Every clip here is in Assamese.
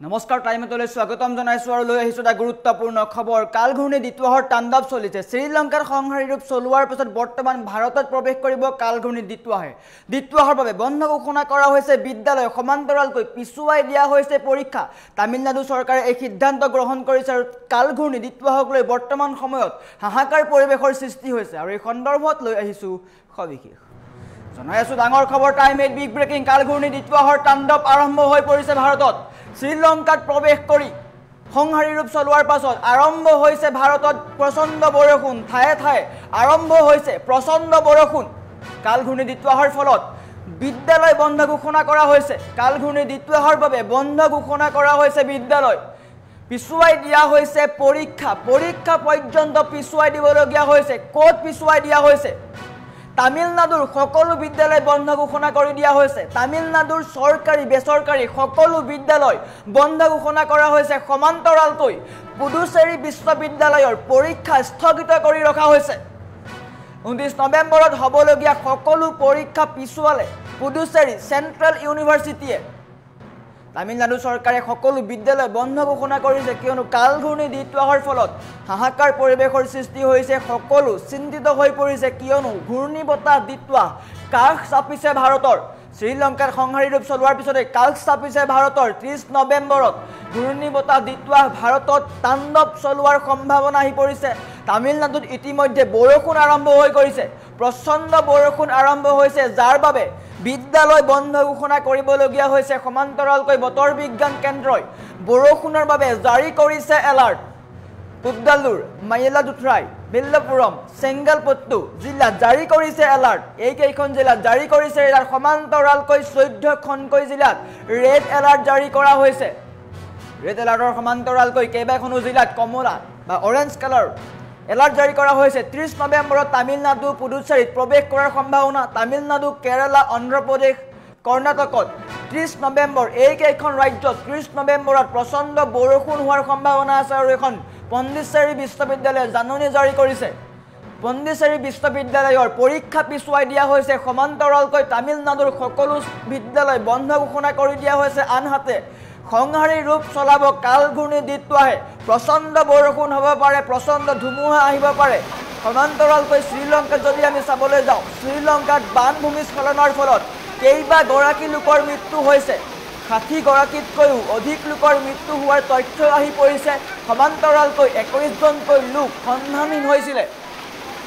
নমস্কাৰ টাইমতলৈ স্বাগতম জনাইছো আৰু লৈ আহিছো এটা গুৰুত্বপূৰ্ণ খবৰ কালঘূৰ্ণি দিতুৱাহৰ তাণ্ডৱ চলিছে শ্ৰীলংকাৰ সংহাৰী ৰূপ চলোৱাৰ পিছত বৰ্তমান ভাৰতত প্ৰৱেশ কৰিব কালঘূৰ্ণি দিতুৱাহৰ বাবে বন্ধ ঘোষণা কৰা হৈছে বিদ্যালয় সমান্তৰালকৈ পিছুৱাই দিয়া হৈছে পৰীক্ষা তামিলনাডু চৰকাৰে এই সিদ্ধান্ত গ্ৰহণ কৰিছে আৰু কালঘূৰ্ণি দিতুৱাহক লৈ বৰ্তমান সময়ত হাহাকাৰ পৰিৱেশৰ সৃষ্টি হৈছে আৰু এই সন্দৰ্ভত লৈ আহিছো সবিশেষ জনাই আছো ডাঙৰ খবৰ টাইম এট বিগ ব্ৰেকিং কালঘূৰ্ণি দিতুৱাহৰ তাণ্ডৱ আৰম্ভ হৈ পৰিছে ভাৰতত শ্ৰীলংকাত প্ৰৱেশ কৰি সংহাৰী ৰূপ চলোৱাৰ পাছত আৰম্ভ হৈছে ভাৰতত প্ৰচণ্ড বৰষুণ ঠায়ে ঠায়ে আৰম্ভ হৈছে প্ৰচণ্ড বৰষুণ কালঘূৰ্ণি দিতুৱাহৰ ফলত বিদ্যালয় বন্ধ ঘোষণা কৰা হৈছে কালঘূৰ্ণি দিতুৱাহৰ বাবে বন্ধ ঘোষণা কৰা হৈছে বিদ্যালয় পিছুৱাই দিয়া হৈছে পৰীক্ষা পৰ্যন্ত পিছুৱাই দিবলগীয়া হৈছে ক'ত পিছুৱাই দিয়া হৈছে তামিলনাডুৰ সকলো বিদ্যালয় বন্ধ ঘোষণা কৰি দিয়া হৈছে তামিলনাডুৰ চৰকাৰী বেচৰকাৰী সকলো বিদ্যালয় বন্ধ ঘোষণা কৰা হৈছে সমান্তৰালকৈ পুডুচেৰী বিশ্ববিদ্যালয়ৰ পৰীক্ষা স্থগিত কৰি ৰখা হৈছে 29 নৱেম্বৰত হ'বলগীয়া সকলো পৰীক্ষা পিছুৱালে পুডুচেৰী চেণ্ট্ৰেল ইউনিভাৰ্চিটিয়ে তামিলনাডু চৰকাৰে সকলো বিদ্যালয় বন্ধ ঘোষণা কৰিছে কিয়নো কালঘূৰ্ণি দিতুৱাহৰ ফলত হাহাকাৰ পৰিৱেশৰ সৃষ্টি হৈছে সকলো চিন্তিত হৈ পৰিছে কিয়নো ঘূৰ্ণি বতাহ দিতুৱাহ কাষ চাপিছে ভাৰতৰ শ্ৰীলংকাৰ সংহাৰী ৰূপ চলোৱাৰ পিছতে কাষ চাপিছে ভাৰতৰ 30 নৱেম্বৰত ঘূৰ্ণি বতাহ দিতুৱাহ ভাৰতত তাণ্ডৱ চলোৱাৰ সম্ভাৱনা আহি পৰিছে তামিলনাডুত ইতিমধ্যে বৰষুণ আৰম্ভ হৈ গৈছে প্ৰচণ্ড বৰষুণ আৰম্ভ হৈছে যাৰ বাবে বিদ্যালয় বন্ধ ঘোষণা কৰিবলগীয়া হৈছে সমান্তৰালকৈ বতৰ বিজ্ঞান কেন্দ্ৰই বৰষুণৰ বাবে জাৰি কৰিছে এলাৰ্ট পুডালুৰ মাইলাদুথুৰাই বিল্লপুৰম চেংগালপট্টু জিলাত জাৰি কৰিছে এলাৰ্ট এই কেইখন জিলাত জাৰি কৰিছে ইয়াৰ সমান্তৰালকৈ 14খনকৈ জিলাত ৰেড এলাৰ্ট জাৰি কৰা হৈছে ৰেড এলাৰ্টৰ সমান্তৰালকৈ কেইবাখনো জিলাত কমলা বা অৰেঞ্জ কালাৰ এলাৰ্ট জাৰি কৰা হৈছে 30 নৱেম্বৰত তামিলনাডু পুডুচেৰীত প্ৰৱেশ কৰাৰ সম্ভাৱনা তামিলনাডু কেৰালা অন্ধ্ৰপ্ৰদেশ কৰ্ণাটকত 30 নৱেম্বৰ এই কেইখন ৰাজ্যত 30 নৱেম্বৰত প্ৰচণ্ড বৰষুণ হোৱাৰ সম্ভাৱনা আছে আৰু এখন পণ্ডিচেৰী বিশ্ববিদ্যালয়ে জাননী জাৰি কৰিছে পণ্ডিচেৰী বিশ্ববিদ্যালয়ৰ পৰীক্ষা পিছুৱাই দিয়া হৈছে সমান্তৰালকৈ তামিলনাডুৰ সকলো বিদ্যালয় বন্ধ ঘোষণা কৰি দিয়া হৈছে আনহাতে সংহাৰী ৰূপ চলাব কালঘূৰ্ণি দিতুৱাহে প্ৰচণ্ড বৰষুণ হ'ব পাৰে প্ৰচণ্ড ধুমুহা আহিব পাৰে সমান্তৰালকৈ শ্ৰীলংকাত যদি আমি চাবলৈ যাওঁ শ্ৰীলংকাত বান ভূমিস্খলনৰ ফলত কেইবাগৰাকী লোকৰ মৃত্যু হৈছে 60 গৰাকীতকৈও অধিক লোকৰ মৃত্যু হোৱাৰ তথ্য আহি পৰিছে সমান্তৰালকৈ 21জনকৈ লোক সন্ধানহীন হৈছিলে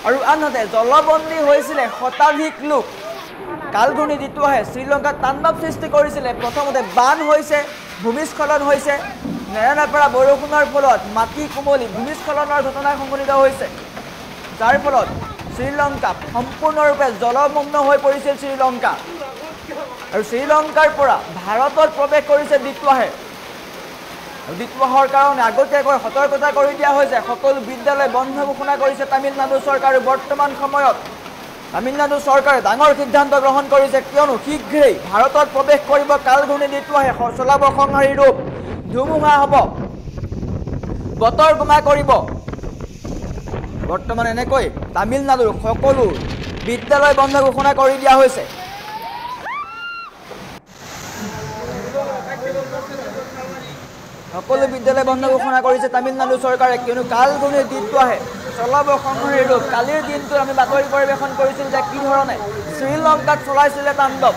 আৰু আনহাতে জলবন্দী হৈছিলে শতাধিক লোক কালঘূৰ্ণি দিতুৱাহে শ্ৰীলংকাত তাণ্ডৱ সৃষ্টি কৰিছিলে প্ৰথমতে বান হৈছে ভূমিস্খলন হৈছে নেৰানেপেৰা বৰষুণৰ ফলত মাটি কোমলি ভূমিস্খলনৰ ঘটনা সংঘটিত হৈছে যাৰ ফলত শ্ৰীলংকা সম্পূৰ্ণৰূপে জলমগ্ন হৈ পৰিছিল শ্ৰীলংকা আৰু শ্ৰীলংকাৰ পৰা ভাৰতত প্ৰৱেশ কৰিছে দিতুৱাহে দিতুৱাহৰ কাৰণে আগতীয়াকৈ সতৰ্কতা কৰি দিয়া হৈছে সকলো বিদ্যালয় বন্ধ ঘোষণা কৰিছে তামিলনাডু চৰকাৰে বৰ্তমান সময়ত তামিলনাডু চৰকাৰে ডাঙৰ সিদ্ধান্ত গ্ৰহণ কৰিছে কিয়নো শীঘ্ৰেই ভাৰতত প্ৰৱেশ কৰিব কালঘূৰ্ণি দিতুৱাহে চলাব সংহাৰী ৰূপ ধুমুহা হ'ব বতৰ গোমা কৰিব বৰ্তমান এনেকৈ তামিলনাডুৰ সকলো বিদ্যালয় বন্ধ ঘোষণা কৰি দিয়া হৈছে সকলো বিদ্যালয় বন্ধ ঘোষণা কৰিছে তামিলনাডু চৰকাৰে কিয়নো কালঘূৰ্ণি দিতুৱাহে চলাব সংহাৰী ৰূপ কালিৰ দিনটোত আমি বাতৰি পৰিৱেশন কৰিছিল যে কি ধৰণে শ্ৰীলংকাত চলাইছিলে তাণ্ডৱ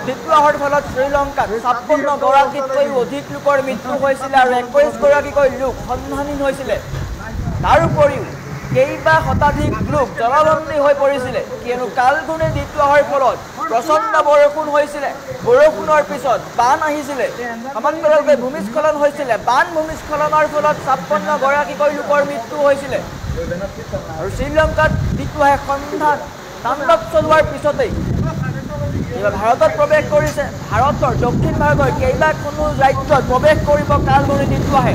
দিতুৱাহৰ ফলত শ্ৰীলংকাত 56 গৰাকীতকৈও অধিক লোকৰ মৃত্যু হৈছিলে আৰু 21 গৰাকীকৈ লোক সন্ধানহীন হৈছিলে তাৰ উপৰিও কেইবা শতাধিক লোক জলবন্দী হৈ পৰিছিলে কিয়নো কালঘূৰ্ণি দিতুৱাহৰ ফলত প্ৰচণ্ড বৰষুণ হৈছিলে বৰষুণৰ পিছত বান আহিছিলে সমান্তৰালকৈ ভূমিস্খলন হৈছিলে বান ভূমিস্খলনৰ ফলত 56 গৰাকীকৈ লোকৰ মৃত্যু হৈছিলে আৰু শ্ৰীলংকাত দিতুৱাহে তাণ্ডৱ চলোৱাৰ পিছতেই ভাৰতত প্ৰৱেশ কৰিছে ভাৰতৰ দক্ষিণ ভাৰতৰ কেইবাখনো ৰাজ্যত প্ৰৱেশ কৰিব কালঘূৰ্ণি দিতুৱাহে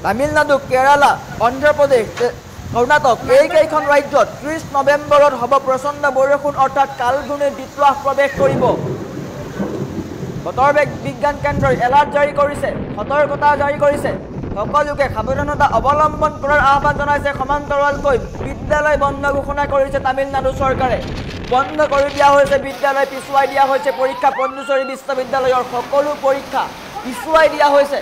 তামিলনাডু কেৰালা অন্ধ্ৰপ্ৰদেশ কৰ্ণাটক এই কেইখন ৰাজ্যত 30 নৱেম্বৰত হ'ব প্ৰচণ্ড বৰষুণ অৰ্থাৎ কালঘূৰ্ণি দিতুৱাহ প্ৰৱেশ কৰিব বতৰ বিজ্ঞান কেন্দ্ৰই এলাৰ্ট জাৰি কৰিছে সতৰ্কতা জাৰি কৰিছে সকলোকে সাৱধানতা অৱলম্বন কৰাৰ আহ্বান জনাইছে সমান্তৰালকৈ বিদ্যালয় বন্ধ ঘোষণা কৰিছে তামিলনাডু চৰকাৰে বন্ধ কৰি দিয়া হৈছে বিদ্যালয় পিছুৱাই দিয়া হৈছে পৰীক্ষা পণ্ডিচেৰী বিশ্ববিদ্যালয়ৰ সকলো পৰীক্ষা পিছুৱাই দিয়া হৈছে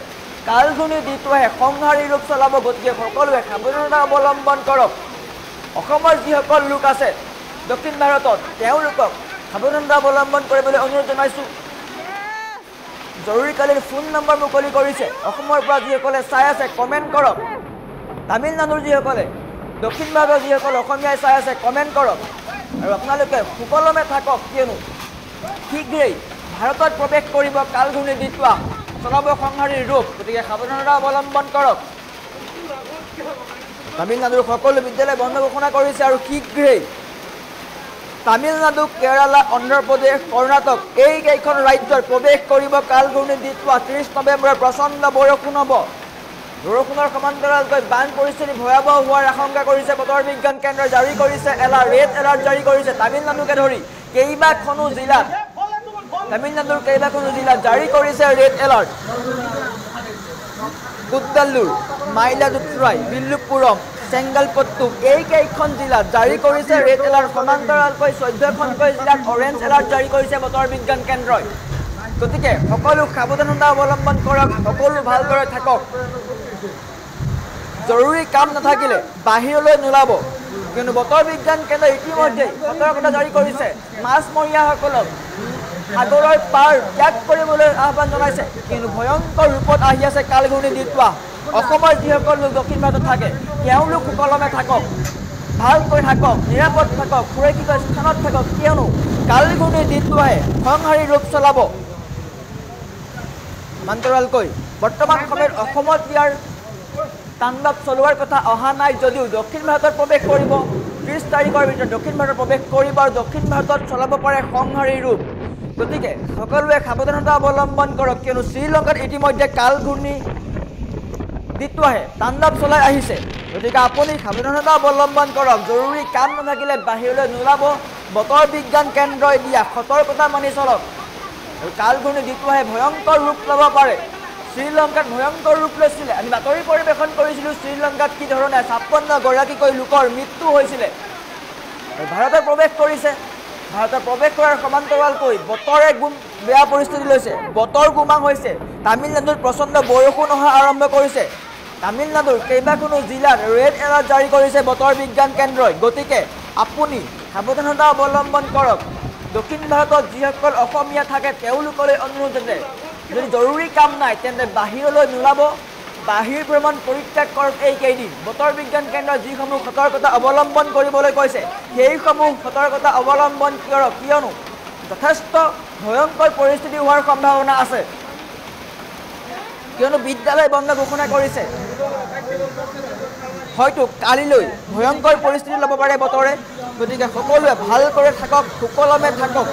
কালঘূৰ্ণি দ্বিত্বহে সংহাৰী ৰূপ চলাব গতিকে সকলোৱে সাৱধানতা অৱলম্বন কৰক অসমৰ যিসকল লোক আছে দক্ষিণ ভাৰতত তেওঁলোকক সাৱধানতা অৱলম্বন কৰিবলৈ অনুৰোধ জনাইছোঁ জৰুৰীকালীন ফোন নম্বৰ মুকলি কৰিছে অসমৰ পৰা যিসকলে চাই আছে কমেণ্ট কৰক তামিলনাডুৰ যিসকলে দক্ষিণ ভাৰতৰ যিসকল অসমীয়াই চাই আছে কমেণ্ট কৰক আৰু আপোনালোকে সুকলমে থাকক কিয়নো শীঘ্ৰেই ভাৰতত প্ৰৱেশ কৰিব কালঘূৰ্ণি দ্বিত্বা চলাব সংহাৰীৰ ৰূপ গতিকে সাৱধানতা অৱলম্বন কৰক তামিলনাডুৰ সকলো বিদ্যালয় বন্ধ ঘোষণা কৰিছে আৰু শীঘ্ৰেই তামিলনাডু কেৰালা অন্ধ্ৰপ্ৰদেশ কৰ্ণাটক এইকেইখন ৰাজ্যত প্ৰৱেশ কৰিব কালঘূৰ্ণি দ্বিত্বা 30 নৱেম্বৰত প্ৰচণ্ড বৰষুণ হ'ব বৰষুণৰ সমান্তৰালকৈ বান পৰিস্থিতি ভয়াৱহ হোৱাৰ আশংকা কৰিছে বতৰ বিজ্ঞান কেন্দ্ৰই জাৰি কৰিছে ৰেড এলাৰ্ট জাৰি কৰিছে তামিলনাডুকে ধৰি কেইবাখনো জিলাত তামিলনাডুৰ কেইবাখনো জিলাত জাৰি কৰিছে ৰেড এলাৰ্ট কুদ্দালুৰ মাইলাদুথুৰাই বিল্লুপুৰম চেংগালপট্টু এইকেইখন জিলাত জাৰি কৰিছে ৰেড এলাৰ্ট সমান্তৰালকৈ 14খনকৈ জিলাত অৰেঞ্জ এলাৰ্ট জাৰি কৰিছে বতৰ বিজ্ঞান কেন্দ্ৰই গতিকে সকলো সাৱধানতা অৱলম্বন কৰক সকলো ভালদৰে থাকক জৰুৰী কাম নাথাকিলে বাহিৰলৈ নোলাব কিন্তু বতৰ বিজ্ঞান কেন্দ্ৰই ইতিমধ্যে সতৰ্কতা জাৰি কৰিছে মাছমৰীয়াসকলক সাগৰৰ পাৰ ত্যাগ কৰিবলৈ আহ্বান জনাইছে কিন্তু ভয়ংকৰ ৰূপত আহি আছে কালঘূৰ্ণি দ্বিত্বা অসমৰ যিসকল লোক দক্ষিণ ভাৰতত থাকে তেওঁলোক সুকলমে থাকক ভালকৈ থাকক নিৰাপদ থাকক সুৰক্ষিত স্থানত থাকক কিয়নো কালঘূৰ্ণি দ্বিত্বাহে সংহাৰী ৰূপ চলাব সমান্তৰালকৈ বৰ্তমান সময়ত অসমত ইয়াৰ তাণ্ডৱ চলোৱাৰ কথা অহা নাই যদিও দক্ষিণ ভাৰতত প্ৰৱেশ কৰিব 30 তাৰিখৰ ভিতৰত দক্ষিণ ভাৰতত প্ৰৱেশ কৰিব আৰু দক্ষিণ ভাৰতত চলাব পাৰে সংহাৰী ৰূপ গতিকে সকলোৱে সাৱধানতা অৱলম্বন কৰক কিয়নো শ্ৰীলংকাত ইতিমধ্যে কালঘূৰ্ণি দ্বিত্বাহে তাণ্ডৱ চলাই আহিছে গতিকে আপুনি সাৱধানতা অৱলম্বন কৰক জৰুৰী কাম নাথাকিলে বাহিৰলৈ নোলাব বতৰ বিজ্ঞান কেন্দ্ৰই দিয়া সতৰ্কতা মানি চলক আৰু কালঘূৰ্ণি দ্বিত্বাহে ভয়ংকৰ ৰূপ ল'ব পাৰে শ্ৰীলংকাত ভয়ংকৰ ৰূপ লৈছিলে আমি বাতৰি পৰিৱেশন কৰিছিলোঁ শ্ৰীলংকাত কি ধৰণে 56গৰাকীকৈ লোকৰ মৃত্যু হৈছিলে ভাৰতত প্ৰৱেশ কৰিছে ভাৰতত প্ৰৱেশ কৰাৰ সমান্তৰালকৈ বতৰে বেয়া পৰিস্থিতি লৈছে বতৰ গুমাং হৈছে তামিলনাডুত প্ৰচণ্ড বৰষুণ অহা আৰম্ভ কৰিছে তামিলনাডুৰ কেইবাখনো জিলাত ৰেড এলাৰ্ট জাৰি কৰিছে বতৰ বিজ্ঞান কেন্দ্ৰই গতিকে আপুনি সাৱধানতা অৱলম্বন কৰক দক্ষিণ ভাৰতত যিসকল অসমীয়া থাকে তেওঁলোকলৈ অনুৰোধ যে যদি জৰুৰী কাম নাই তেন্তে বাহিৰলৈ নোলাব বাহিৰ ভ্ৰমণ পৰিত্যাগ কৰক এইকেইদিন বতৰ বিজ্ঞান কেন্দ্ৰই যিসমূহ সতৰ্কতা অৱলম্বন কৰিবলৈ কৈছে সেইসমূহ সতৰ্কতা অৱলম্বন কৰক কিয়নো যথেষ্ট ভয়ংকৰ পৰিস্থিতি হোৱাৰ সম্ভাৱনা আছে কিয়নো বিদ্যালয় বন্ধ ঘোষণা কৰিছে হয়তো কালিলৈ ভয়ংকৰ পৰিস্থিতি ল'ব পাৰে বতৰে গতিকে সকলোৱে ভালকৈ থাকক সুকলমে থাকক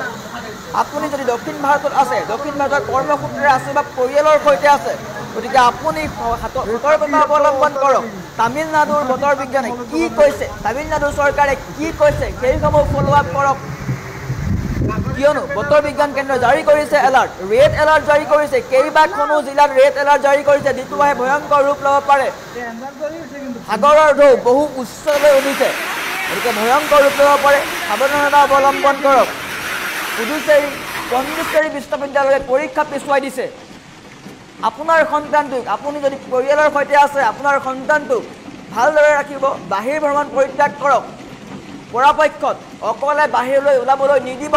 আপুনি যদি দক্ষিণ ভাৰতত আছে দক্ষিণ ভাৰতৰ কৰ্মসূত্ৰে আছে বা পৰিয়ালৰ সৈতে আছে গতিকে আপুনি সতৰ্কতা অৱলম্বন কৰক তামিলনাডুৰ বতৰ বিজ্ঞানে কি কৈছে তামিলনাডু চৰকাৰে কি কৈছে সেইসমূহ ফ'ল' আপ কৰক কিয়নো বতৰ বিজ্ঞান কেন্দ্ৰই জাৰি কৰিছে এলাৰ্ট ৰেড এলাৰ্ট জাৰি কৰিছে কেইবাখনো জিলাত ৰেড এলাৰ্ট জাৰি কৰিছে দ্বিতীয়বাৰে ভয়ংকৰ ৰূপ ল'ব পাৰে সাগৰৰ ঢৌ বহু উচ্চলৈ উঠিছে গতিকে ভয়ংকৰ ৰূপ ল'ব পাৰে সাৱধানতা অৱলম্বন কৰক পুডুচেৰী পণ্ডিচেৰী বিশ্ববিদ্যালয়ে পৰীক্ষা পিছুৱাই দিছে আপোনাৰ সন্তানটোক আপুনি যদি পৰিয়ালৰ সৈতে আছে আপোনাৰ সন্তানটোক ভালদৰে ৰাখিব বাহিৰ ভ্ৰমণ পৰিত্যাগ কৰক পৰাপক্ষত অকলে বাহিৰলৈ ওলাবলৈ নিদিব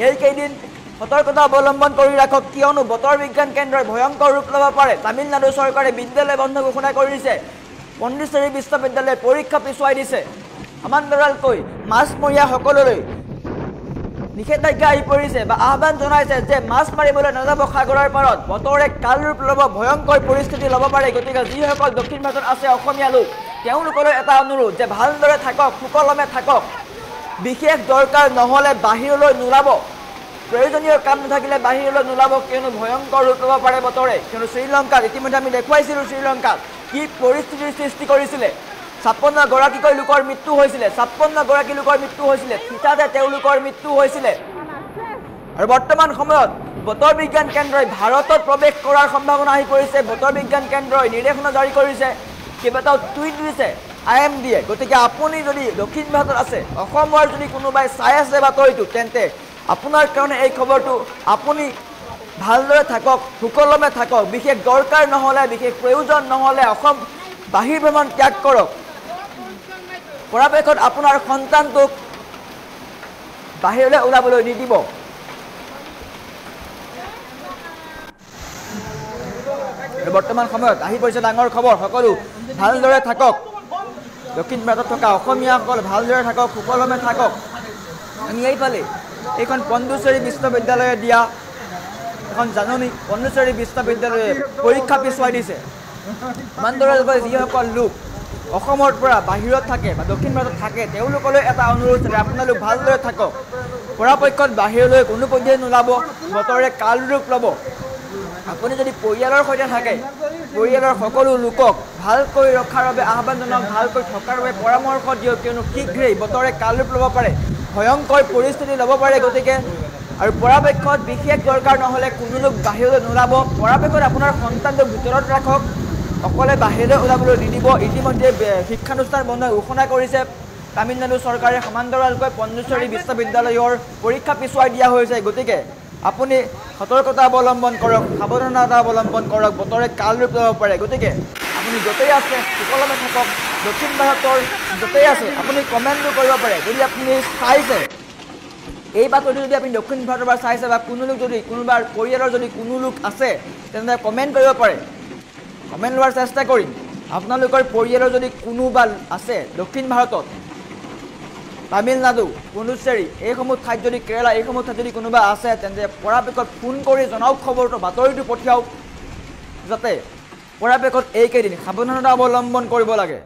এইকেইদিন সতৰ্কতা অৱলম্বন কৰি ৰাখক কিয়নো বতৰ বিজ্ঞান কেন্দ্ৰই ভয়ংকৰ ৰূপ ল'ব পাৰে তামিলনাডু চৰকাৰে বিদ্যালয় বন্ধ ঘোষণা কৰিছে পণ্ডিচেৰী বিশ্ববিদ্যালয়ে পৰীক্ষা পিছুৱাই দিছে সমান্তৰালকৈ মাছমৰীয়াসকললৈ নিষেধাজ্ঞা আহি পৰিছে বা আহ্বান জনাইছে যে মাছ মাৰিবলৈ নাযাব সাগৰৰ পাৰত বতৰে কাল ৰূপ ল'ব ভয়ংকৰ পৰিস্থিতি ল'ব পাৰে গতিকে যিসকল দক্ষিণ ভাৰতত আছে অসমীয়া লোক তেওঁলোকলৈ এটা অনুৰোধ যে ভালদৰে থাকক সুকলমে থাকক বিশেষ দৰকাৰ নহ'লে বাহিৰলৈ নোলাব প্ৰয়োজনীয় কাম নাথাকিলে বাহিৰলৈ নোলাব কিয়নো ভয়ংকৰ ৰূপ ল'ব পাৰে বতৰে কিয়নো শ্ৰীলংকাত ইতিমধ্যে আমি দেখুৱাইছিলোঁ শ্ৰীলংকাত কি পৰিস্থিতিৰ সৃষ্টি কৰিছিলে 56গৰাকীকৈ লোকৰ মৃত্যু হৈছিলে 56গৰাকী লোকৰ মৃত্যু হৈছিলে থিতাতে তেওঁলোকৰ মৃত্যু হৈছিলে আৰু বৰ্তমান সময়ত বতৰ বিজ্ঞান কেন্দ্ৰই ভাৰতত প্ৰৱেশ কৰাৰ সম্ভাৱনা আহি পৰিছে বতৰ বিজ্ঞান কেন্দ্ৰই নিৰ্দেশনা জাৰি কৰিছে কেইবাটাও টুইট দিছে IMDয়ে গতিকে আপুনি যদি দক্ষিণ ভাৰতত আছে অসমৰ যদি কোনোবাই চাই আছে বাতৰিটো তেন্তে আপোনাৰ কাৰণে এই খবৰটো আপুনি ভালদৰে থাকক, সুকলমে থাকক, বিশেষ দৰকাৰ নহ'লে, বিশেষ প্ৰয়োজন নহ'লে অসম বাহিৰ ভ্ৰমণ ত্যাগ কৰক। পৰাপক্ষত আপোনাৰ সন্তানটোক বাহিৰলৈ ওলাবলৈ নিদিব। বৰ্তমান সময়ত আহি পৰিছে ডাঙৰ খবৰ, সকলো ভালদৰে থাকক, দক্ষিণ ভাৰতত থকা অসমীয়াসকল ভালদৰে থাকক, সুকলমে থাকক। আমি এইফালে এইখন পণ্ডুচেৰী বিশ্ববিদ্যালয়ে দিয়া এখন জাননী, পণ্ডুচেৰী বিশ্ববিদ্যালয়ে পৰীক্ষা পিছুৱাই দিছে। সমান্তৰালভাৱে যিসকল লোক অসমৰ পৰা বাহিৰত থাকে বা দক্ষিণ ভাৰতত থাকে তেওঁলোকলৈ এটা অনুৰোধ যে আপোনালোক ভালদৰে থাকক, পৰাপক্ষত বাহিৰলৈ কোনো পধ্যেই নোলাব, বতৰে কাল ৰূপ ল'ব। আপুনি যদি পৰিয়ালৰ সৈতে থাকে, পৰিয়ালৰ সকলো লোকক ভালকৈ ৰখাৰ বাবে আহ্বান জনাওক, ভালকৈ থকাৰ বাবে পৰামৰ্শ দিয়ক, কিয়নো শীঘ্ৰেই বতৰে কাল ৰূপ ল'ব পাৰে, ভয়ংকৰ পৰিস্থিতি ল'ব পাৰে। গতিকে আৰু পৰাপক্ষত বিশেষ দৰকাৰ নহ'লে কোনো লোক বাহিৰলৈ নোলাব। পৰাপক্ষত আপোনাৰ সন্তানটোক ভিতৰত ৰাখক, অকলে বাহিৰলৈ ওলাবলৈ নিদিব। ইতিমধ্যে শিক্ষানুষ্ঠান বন্ধ ঘোষণা কৰিছে তামিলনাডু চৰকাৰে। সমান্তৰালকৈ পণ্ডুচেৰী বিশ্ববিদ্যালয়ৰ পৰীক্ষা পিছুৱাই দিয়া হৈছে। গতিকে আপুনি সতৰ্কতা অৱলম্বন কৰক, সাৱধানতা অৱলম্বন কৰক, বতৰে কাল ৰূপ ল'ব পাৰে। গতিকে আপুনি য'তেই আছে সুকলমে থাকক, দক্ষিণ ভাৰতৰ য'তেই আছে আপুনি কমেণ্টটো কৰিব পাৰে। যদি আপুনি চাইছে এই বাতৰিটো, যদি আপুনি দক্ষিণ ভাৰতৰ পৰা চাইছে বা কোনো লোক যদি কোনোবা পৰিয়ালৰ যদি কোনো লোক আছে তেনেহ'লে কমেণ্ট কৰিব পাৰে। কমেণ্ট লোৱাৰ চেষ্টা কৰিম। আপোনালোকৰ পৰিয়ালৰ যদি কোনোবা আছে দক্ষিণ ভাৰতত, তামিলনাডু, পণ্ডুচেৰী এইসমূহ ঠাইত, যদি কেৰেলা এইসমূহ ঠাইত যদি কোনোবা আছে তেন্তে পৰাপক্ষত ফোন কৰি জনাওক, খবৰটো বাতৰিটো পঠিয়াওক, যাতে পৰাপক্ষত এইকেইদিন সাৱধানতা অৱলম্বন কৰিব লাগে।